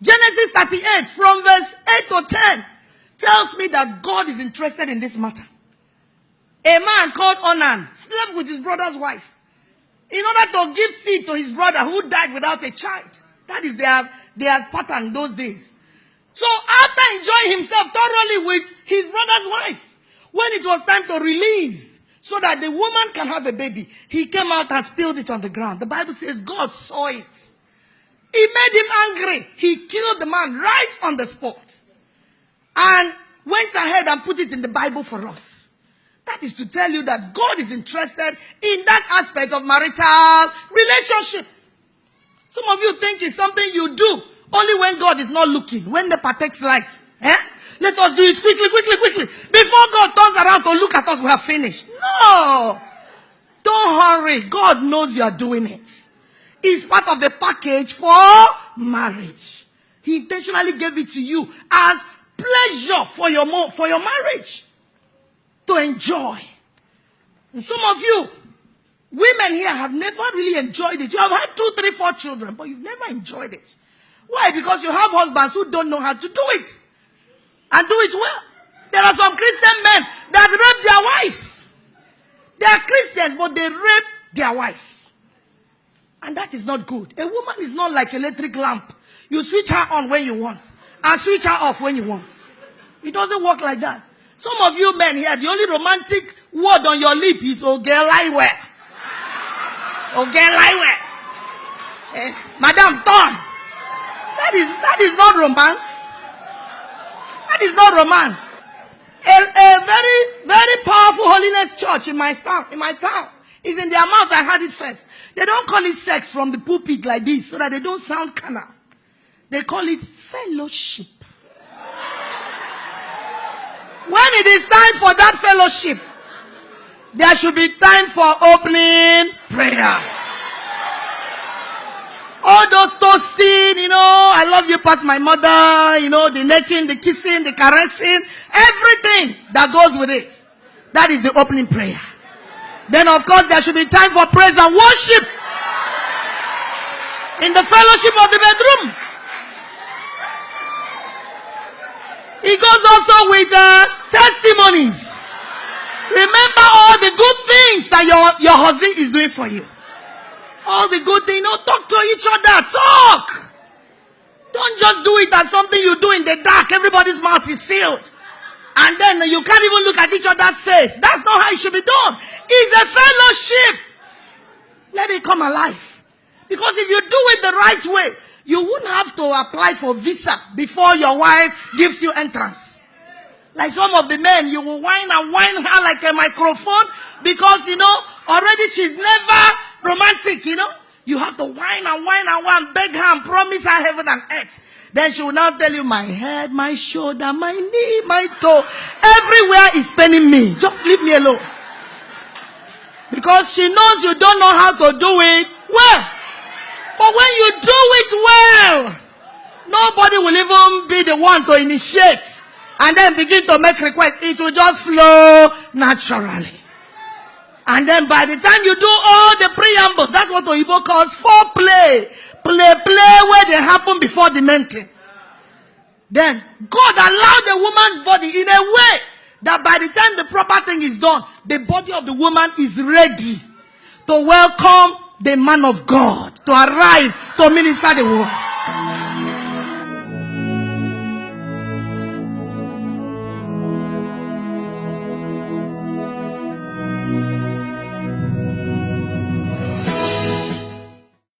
Genesis 38 from verse 8 to 10 tells me that God is interested in this matter. A man called Onan slept with his brother's wife in order to give seed to his brother who died without a child. That is their pattern those days. So after enjoying himself thoroughly with his brother's wife, when it was time to release so that the woman can have a baby, he came out and spilled it on the ground. The Bible says God saw it. It made him angry. He killed the man right on the spot and went ahead and put it in the Bible for us. That is to tell you that God is interested in that aspect of marital relationship. Some of you think it's something you do only when God is not looking, when the takes light. Let us do it quickly. Before God turns around to look at us, we have finished. No. Don't hurry. God knows you are doing it. It's part of the package for marriage. He intentionally gave it to you as pleasure for your marriage. To enjoy. And some of you, women here, have never really enjoyed it. You have had 2, 3, 4 children, but you've never enjoyed it. Why? Because you have husbands who don't know how to do it. And do it well. There are some Christian men that rape their wives. They are Christians, but they rape their wives. And that is not good. A woman is not like an electric lamp. You switch her on when you want and switch her off when you want. It doesn't work like that. Some of you men here, the only romantic word on your lip is Ogelaiwe. Ogelaiwe. Madam Thorn. That is not romance. That is not romance. A very, very powerful holiness church in my town is in their mouth. I heard it first. They don't call it sex from the pulpit like this so that they don't sound carnal. They call it fellowship. When it is time for that fellowship, there should be time for opening prayer. All those toasting, I love you past my mother, the necking, the kissing, the caressing, everything that goes with it. That is the opening prayer. Then of course there should be time for praise and worship in the fellowship of the bedroom. It goes also with testimonies. Remember all the good things that your husband is doing for you. All the good things. Talk to each other. Talk. Don't just do it as something you do in the dark. Everybody's mouth is sealed. And then you can't even look at each other's face. That's not how it should be done. It's a fellowship. Let it come alive. Because if you do it the right way, you wouldn't have to apply for visa before your wife gives you entrance. Like some of the men, you will whine and whine her like a microphone because, already she's never romantic, You have to whine and whine and whine, beg her and promise her heaven and earth. Then she will now tell you, my head, my shoulder, my knee, my toe, everywhere is paining me. Just leave me alone. Because she knows you don't know how to do it well. But when you do it well, nobody will even be the one to initiate and then begin to make requests. It will just flow naturally. And then by the time you do all the preambles, that's what Oyibo calls foreplay. Play where they happen before the main thing. Then God allowed the woman's body in a way that by the time the proper thing is done, the body of the woman is ready to welcome the man of God to arrive to minister the word.